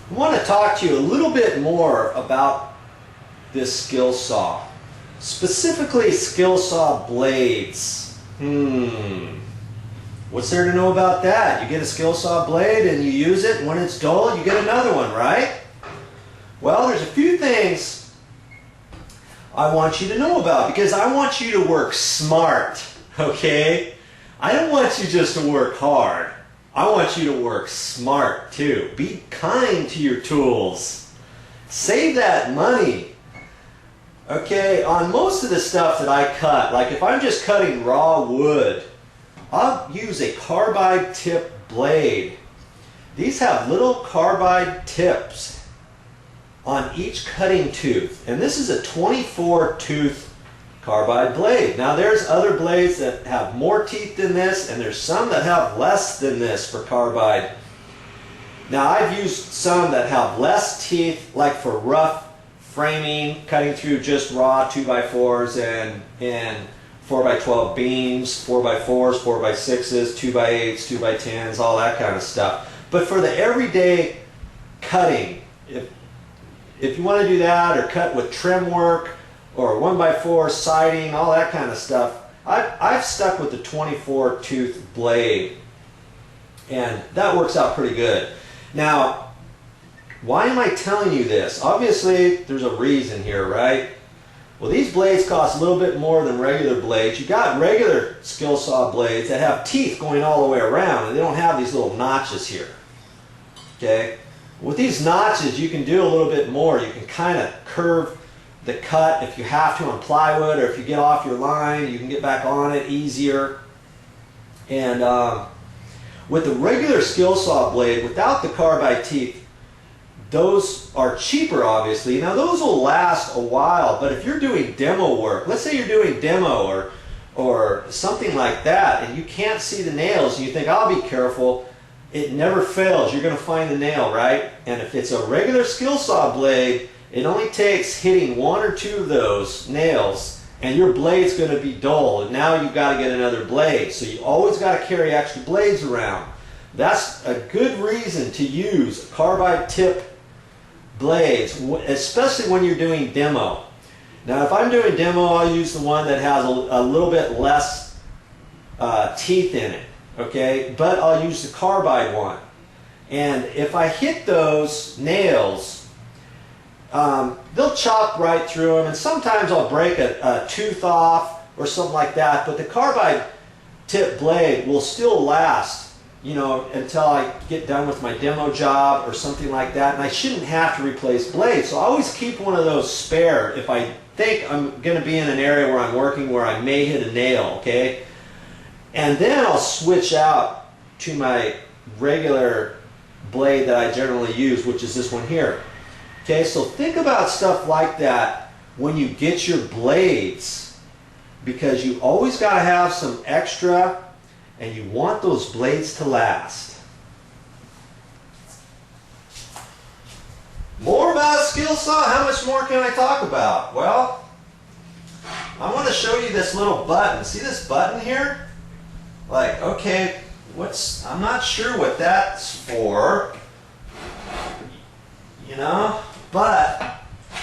I want to talk to you a little bit more about this skill saw. Specifically skill saw blades. What's there to know about that? You get a skill saw blade and you use it, and when it's dull you get another one, right? Well, there's a few things I want you to know about, because I want you to work smart, okay? I don't want you just to work hard. I want you to work smart too. Be kind to your tools. Save that money. Okay, on most of the stuff that I cut, like if I'm just cutting raw wood, I'll use a carbide tip blade. These have little carbide tips on each cutting tooth, and this is a 24 tooth carbide blade. Now there's other blades that have more teeth than this, and there's some that have less than this for carbide. Now I've used some that have less teeth, like for rough framing, cutting through just raw 2x4s and 4x12 beams, 4x4s, 4x6s, 2x8s, 2x10s, all that kind of stuff. But for the everyday cutting, if you want to do that, or cut with trim work, or 1x4 siding, all that kind of stuff, I've stuck with the 24 tooth blade, and that works out pretty good. Now, why am I telling you this? Obviously, there's a reason here, right? Well, these blades cost a little bit more than regular blades. You got regular skill saw blades that have teeth going all the way around, and they don't have these little notches here. Okay? With these notches, you can do a little bit more. You can kind of curve the cut if you have to on plywood, or if you get off your line, you can get back on it easier. And with the regular skill saw blade, without the carbide teeth, those are cheaper, obviously. Now those will last a while, but if you're doing demo work, let's say you're doing demo or something like that, and you can't see the nails, and you think, I'll be careful, it never fails. You're going to find the nail, right? And if it's a regular skill saw blade, it only takes hitting one or two of those nails, and your blade's going to be dull, and now you've got to get another blade. So you always got to carry extra blades around. That's a good reason to use carbide tip blades, especially when you're doing demo. Now if I'm doing demo, I'll use the one that has a little bit less teeth in it, okay? But I'll use the carbide one. And if I hit those nails, they'll chop right through them, and sometimes I'll break a tooth off or something like that, but the carbide tip blade will still last, you know, until I get done with my demo job or something like that, and I shouldn't have to replace blades. So I always keep one of those spare if I think I'm going to be in an area where I'm working where I may hit a nail, okay? And then I'll switch out to my regular blade that I generally use, which is this one here. Okay, so think about stuff like that when you get your blades, because you always got to have some extra, and you want those blades to last. More about a skill saw? How much more can I talk about? Well, I want to show you this little button. See this button here? Like, okay, I'm not sure what that's for, you know? But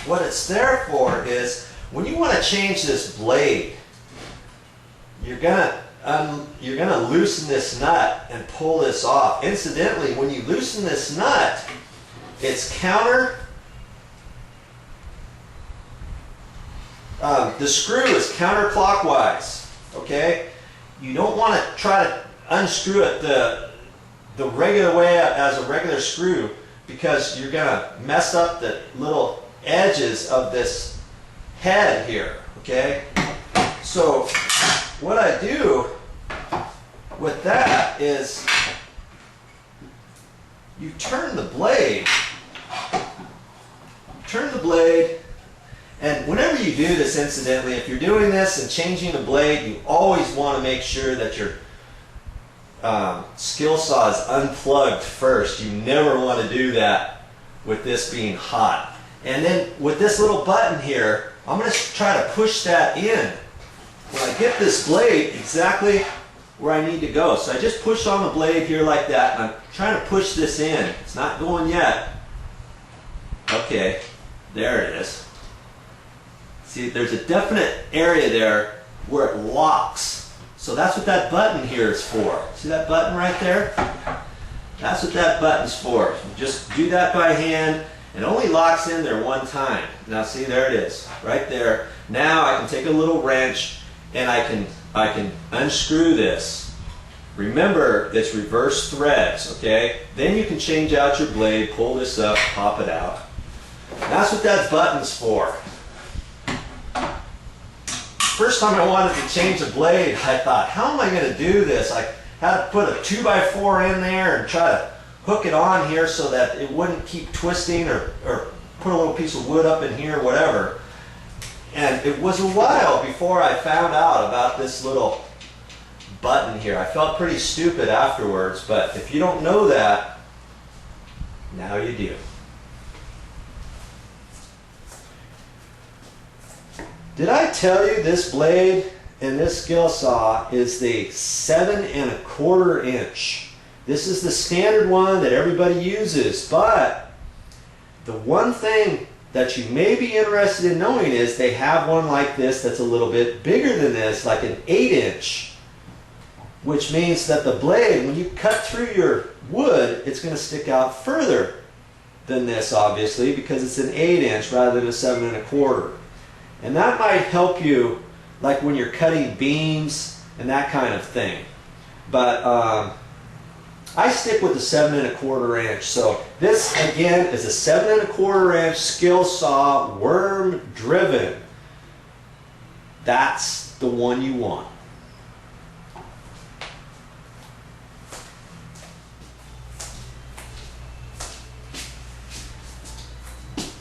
what it's there for is when you want to change this blade, you're gonna loosen this nut and pull this off. Incidentally, when you loosen this nut, it's the screw is counterclockwise. Okay, you don't want to try to unscrew it the regular way as a regular screw, because you're going to mess up the little edges of this head here, okay? So what I do with that is you turn the blade, and whenever you do this, incidentally, if you're doing this and changing the blade, you always want to make sure that your skill saw is unplugged first. You never want to do that with this being hot. And then with this little button here, I'm going to try to push that in when I get this blade exactly where I need to go. So I just push on the blade here like that, and I'm trying to push this in. It's not going yet. Okay, there it is. See, there's a definite area there where it locks. So that's what that button here is for. See that button right there? That's what that button's for. You just do that by hand. It only locks in there one time. Now see, there it is, right there. Now I can take a little wrench and I can unscrew this. Remember, it's reverse threads, okay? Then you can change out your blade, pull this up, pop it out. That's what that button's for. First time I wanted to change the blade, I thought, how am I going to do this? I had to put a 2x4 in there and try to hook it on here so that it wouldn't keep twisting, or put a little piece of wood up in here, whatever. And it was a while before I found out about this little button here. I felt pretty stupid afterwards, but if you don't know that, now you do. Did I tell you this blade and this skill saw is the 7 1/4 inch? This is the standard one that everybody uses, but the one thing that you may be interested in knowing is they have one like this that's a little bit bigger than this, like an 8 inch, which means that the blade, when you cut through your wood, it's going to stick out further than this, obviously, because it's an 8 inch rather than a 7 1/4. And that might help you, like when you're cutting beams and that kind of thing. But I stick with the 7 1/4 inch. So this again is a 7 1/4 inch skill saw, worm driven. That's the one you want.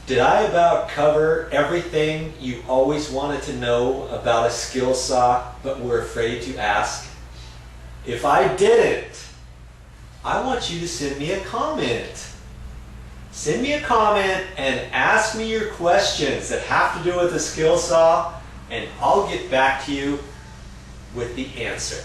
Did I about cover everything you always wanted to know about a skill saw but were afraid to ask? If I didn't, I want you to send me a comment. Send me a comment and ask me your questions that have to do with the skill saw, and I'll get back to you with the answer.